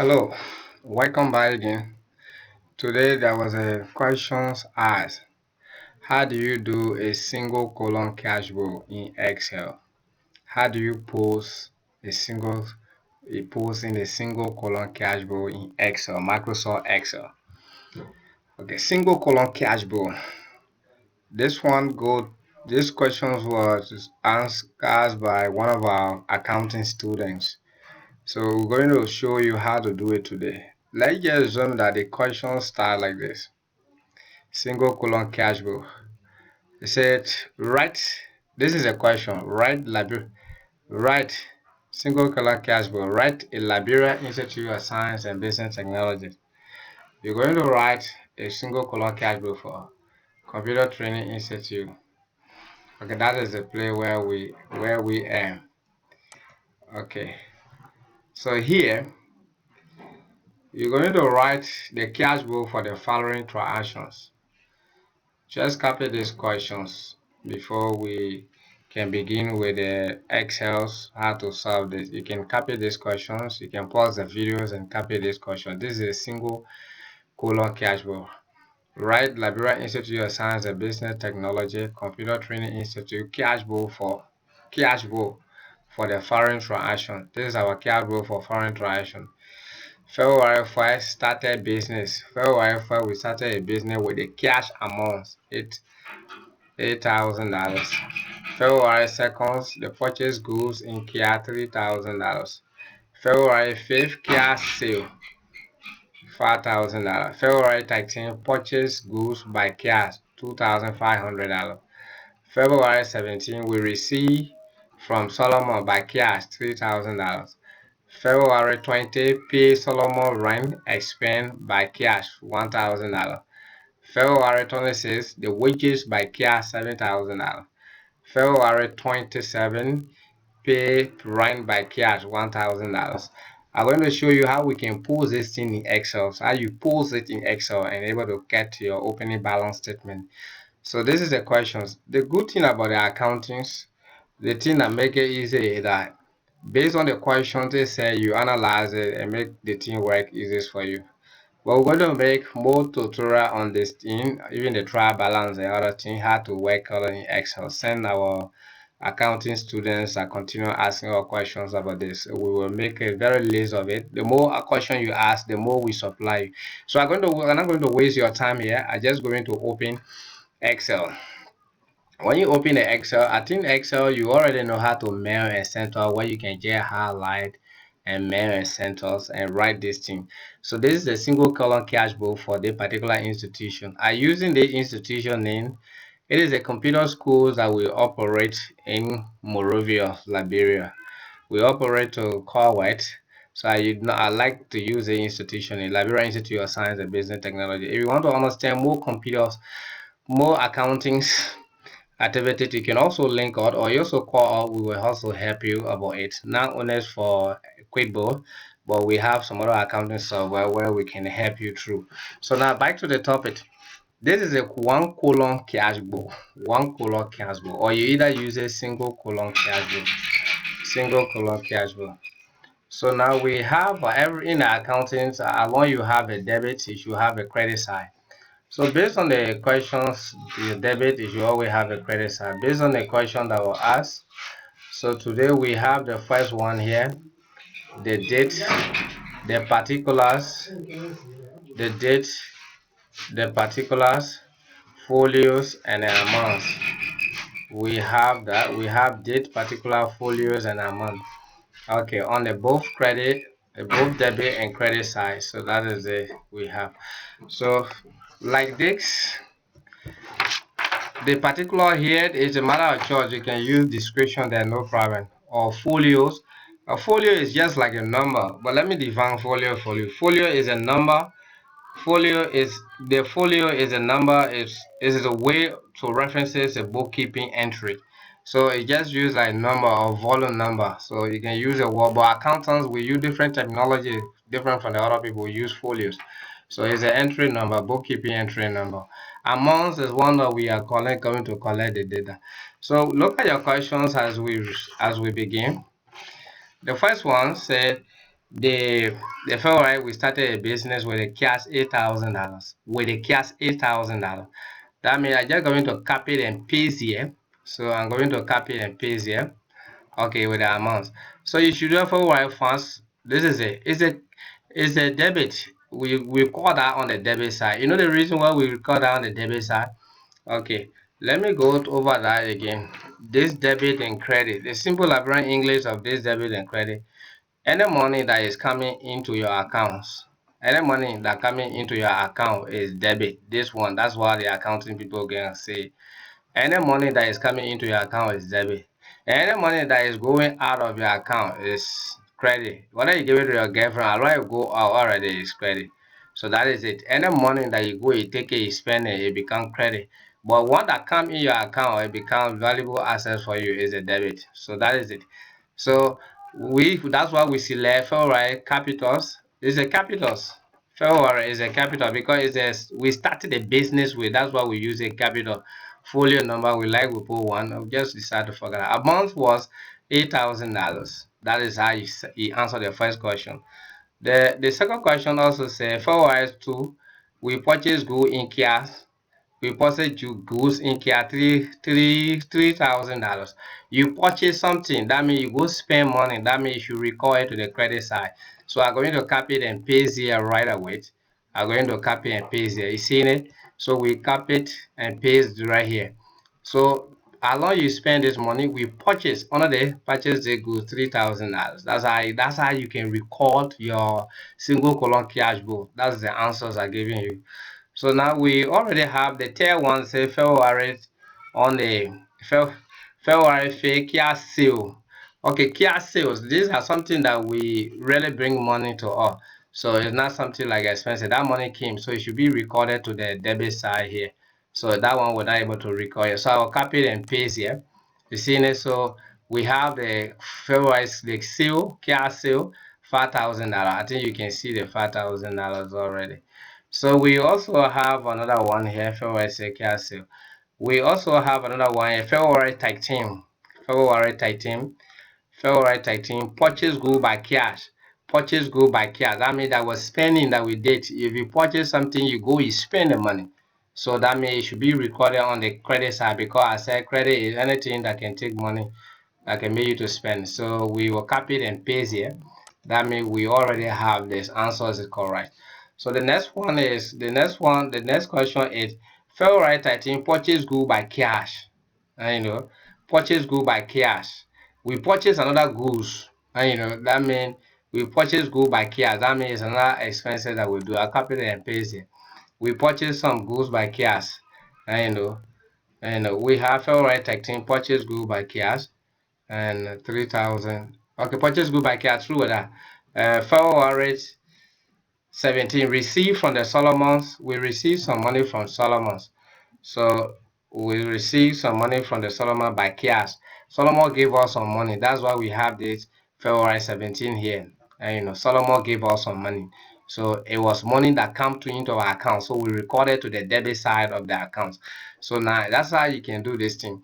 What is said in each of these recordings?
Hello, welcome back again. Today there was a questions asked. How do you do a single column cash flow in Excel? How do you post a post in a single column cash flow in Excel, Microsoft Excel? Okay, single column cash flow. This one go this questions was asked by one of our accounting students. So we're going to show you how to do it today. Let's just assume that the question start like this. Single colon cash flow. It said write. This is a question. Write single colon cash flow. Write a Liberia Institute of Science and Business Technology. You're going to write a single colon cash flow for Computer Training Institute. Okay, that is the place where we aim. Okay, so here you're going to write the cash flow for the following transactions. Just copy these questions before we can begin with the Excel's how to solve this. You can copy these questions. You can pause the videos and copy these questions. This is a single colon cash flow. Write Liberia Institute of Science and Business Technology, Computer Training Institute, cash flow for the foreign transaction. This is our cash flow for foreign transaction. February 1st started business. February 1st we started a business with the cash amount $8,000. February 2nd the purchase goods in Kia $3,000. February 5th cash sale $5,000. February 13th purchase goods by cash $2,500. February 17th we receive from Solomon by cash $3,000. February 20th pay Solomon rent expense by cash $1,000. February 26th the wages by cash $7,000. February 27th pay rent by cash $1,000. I'm going to show you how we can post this thing in Excel. So how you post it in Excel and able to get to your opening balance statement. So this is the questions. The good thing about the accountings, the thing that make it easy is that based on the questions they say, you analyze it and make the thing work easy for you. But we're going to make more tutorial on this thing, even the trial balance and other thing, how to work on in Excel. Send our accounting students that continue asking our questions about this. We will make a very list of it. The more question you ask, the more we supply. So I'm not going to waste your time here. I'm just going to open Excel. When you open the Excel, I think Excel you already know how to mirror and center where you can just highlight and mirror and centers and write this thing. So this is a single column cash flow for the particular institution. I using the institution name. It is a computer school that we operate in Monrovia, Liberia. We operate to Kuwait. So I like to use the institution in Liberia Institute of Science and Business Technology. If you want to understand more computers, more accountings activities, you can also link out or you also call out. We will also help you about it. Not only for QuickBooks, but we have some other accounting software where we can help you through. So now back to the topic. This is a one column cash flow, one column cash flow, or you either use a single column cash flow, single column cash flow. So now we have every in the accounting, along you have a debit, you should have a credit side. So based on the questions, the debit is you always have a credit side. Based on the question that was asked, so today we have the first one here, the date, the particulars, the date, the particulars, folios, and the amounts. We have that. We have date, particular, folios, and amount. Okay, on the both credit, both debit and credit side. So that is it we have. So like this. The particular here is a matter of choice. You can use discretion there, no problem. Or folios. A folio is just like a number, but let me define folio for you. Folio is a number. Folio is a number. Is a way to references a bookkeeping entry. So it just use like number or volume number. So you can use a word, but accountants we use different technology, different from the other people who use folios. So it's an entry number, bookkeeping entry number. Amounts is one that we are going to collect the data. So look at your questions as we begin. The first one said the February we started a business with a cash $8,000. With a cash $8,000. That means I'm just going to copy it and paste here. So I'm going to copy it and paste here. Okay, with the amounts. So you should do February funds. This is a debit. We record that on the debit side. You know the reason why we record that on the debit side? Okay, let me go over that again. This debit and credit. The simple Liberian English of this debit and credit. Any money that is coming into your accounts, any money that coming into your account is debit. This one, that's why the accounting people gonna say any money that is coming into your account is debit. Any money that is going out of your account is credit. Whether you give it to your girlfriend or whether you go out already is credit. So that is it. Any money that you go, you take it, you spend it, it becomes credit. But one that come in your account, it becomes valuable assets for you is a debit. So that is it. So that's why we select February capitals. It's a capitals. February is a capital because we started a business with. That's why we use a capital. Folio number we put one. We just decided to forget that. Amount was $8,000. That is how you answer the first question. The second question also says February 2, we purchase goods in cash. We purchase goods in Kia $3,000. You purchase something, that means you go spend money, that means you record it to the credit side. So I'm going to copy it and paste here right away. I'm going to copy and paste here. You see it? So we copy it and paste right here. So as long you spend this money, we purchase under the purchase the goods $3,000. That's how you can record your single column cash book. That's the answers I'm giving you. So now we already have the tier one say February on the February fake Kia sale. Okay, Kia sales. These are something that we really bring money to us. So it's not something like expensive. That money came, so it should be recorded to the debit side here. So that one we're not able to record it. So I'll copy it and paste here. You see it? So we have the February the sale, Kia sale, $5,000. I think you can see the $5,000 already. So we also have another one here, February Kia sale. We also have another one here, February Titanium. February Titanium. February 13, purchase good by cash. Purchase good by cash. That means that was spending that we did. If you purchase something, you go, you spend the money. So that means it should be recorded on the credit side because I said credit is anything that can take money that can make you to spend. So we will copy it and paste here. That means we already have this answer is correct. So the next the next question is February 13, purchase good by cash. And purchase good by cash. We purchase another goods. And that means we purchase good by cash. That means another expenses that we do. I copy it and paste it. We purchase some goods by cash. And we have February 13, purchase good by cash and 3,000. Okay, purchase good by cash through that. February 17, receive from the Solomons. We receive some money from Solomons. So we received some money from the Solomon by cash. Solomon gave us some money. That's why we have this February 17 here. And Solomon gave us some money. So it was money that came into our account. So we recorded to the debit side of the account. So now that's how you can do this thing.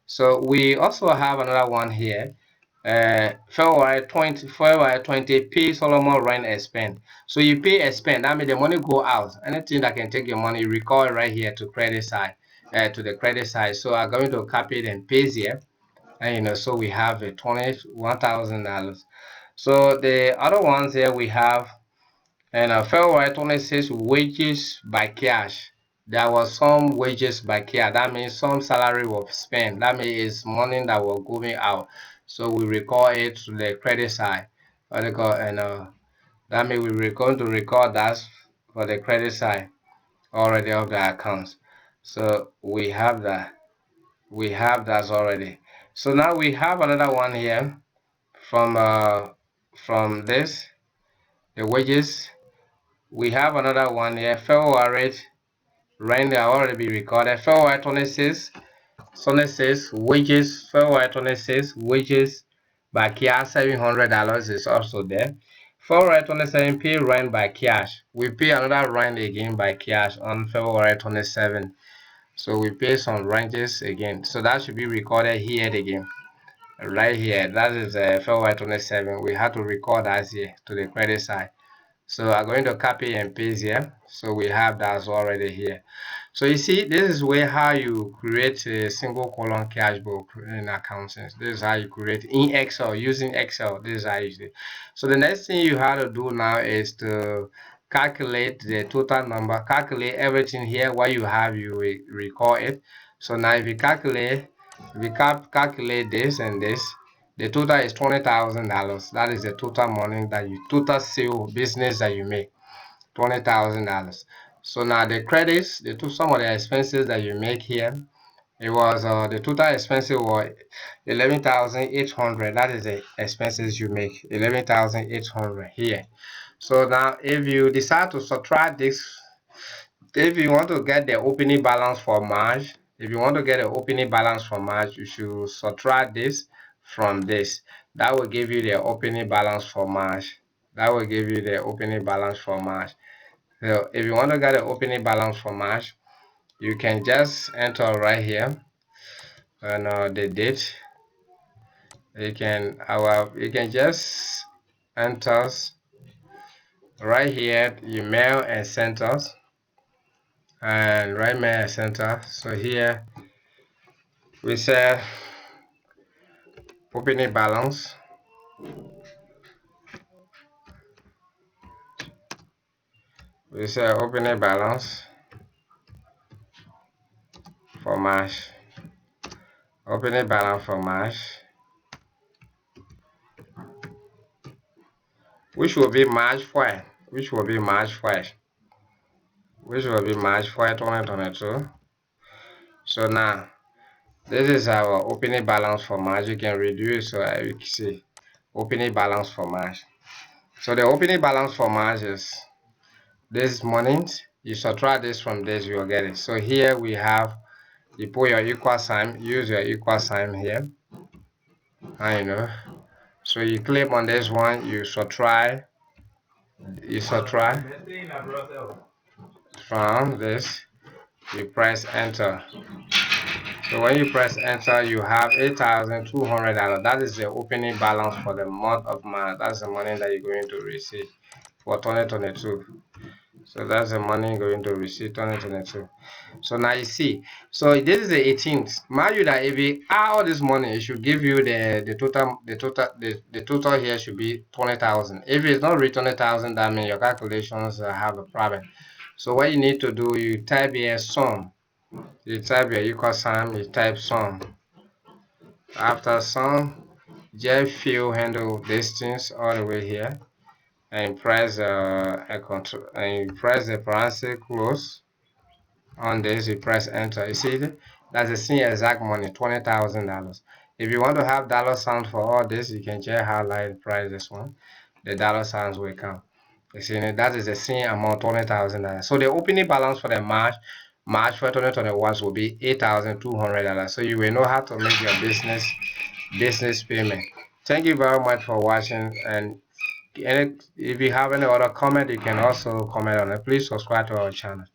So we also have another one here. February 20, pay Solomon rent and spend. So you pay and spend, that means the money go out. Anything that can take your money, you record right here to credit side, to the credit side. So I'm going to copy it and paste here. And so we have a $21,000. So the other ones here we have and February 26 wages by cash. There was some wages by cash. That means some salary was spent. That means it's money that was going out. So we record it to the credit side. What they call and that means we're going to record that for the credit side already of the accounts. So we have that. We have that already. So now we have another one here from this the wages. We have another one here. February rent that already be recorded. February 26, 26 wages. February 26 wages by cash $700 is also there. February 27 pay rent by cash. We pay another rent again by cash on February 27. So we pay some rents again. So that should be recorded here again. right here. That is February 27. We had to record that here to the credit side. So I'm going to copy and paste here. So we have that already here. So you see, this is where how you create a single column cash book in accounting. This is how you create in Excel, using Excel. This is how you do it. So the next thing you have to do now is to calculate the total number, calculate everything here. What you have, you record it. So now if you calculate this and this, the total is $20,000. That is the total money that you total sale business that you make. $20,000. So now the credits, some of the expenses that you make here, it was the total expenses was 11,800. That is the expenses you make, 11,800 here. So now if you decide to subtract this, if you want to get the opening balance for March, if you want to get the opening balance for March, you should subtract this from this. That will give you the opening balance for March. That will give you the opening balance for March. So if you want to get an opening balance for March, you can just enter right here and the date. You can just enter right here your mail and send us, and right mail and center. So here we say opening balance. We say opening balance for March. Opening balance for March, which will be March 4th, which will be March 4th, which will be March 4th, 2022. So now this is our opening balance for March. You can reduce so you can see opening balance for March. So the opening balance for March is this morning. You subtract this from this, you'll get it. So here we have, you put your equal sign, use your equal sign here. I know. So you click on this one, you subtract from this, you press enter. So when you press enter, you have $8,200. That is the opening balance for the month of March. That's the money that you're going to receive for 2022. So that's the money you're going to receive 2022. So now you see. So this is the 18th. Mind you that if you add all this money, it should give you the total here should be 20,000. If it's not reached 20,000, that means your calculations have a problem. So what you need to do, you type here sum. You type your equal sign, you type sum. After sum, just fill handle distance all the way here and press a control and you press the parenthesis close on this, you press enter. You see that's the same exact money, $20,000. If you want to have dollar signs for all this, you can just highlight price this one. The dollar signs will come. You see that is the same amount, $20,000. So the opening balance for the March for 2021 will be $8,200. So you will know how to make your business payment. Thank you very much for watching, and if you have any other comment, you can also comment on it. Please subscribe to our channel.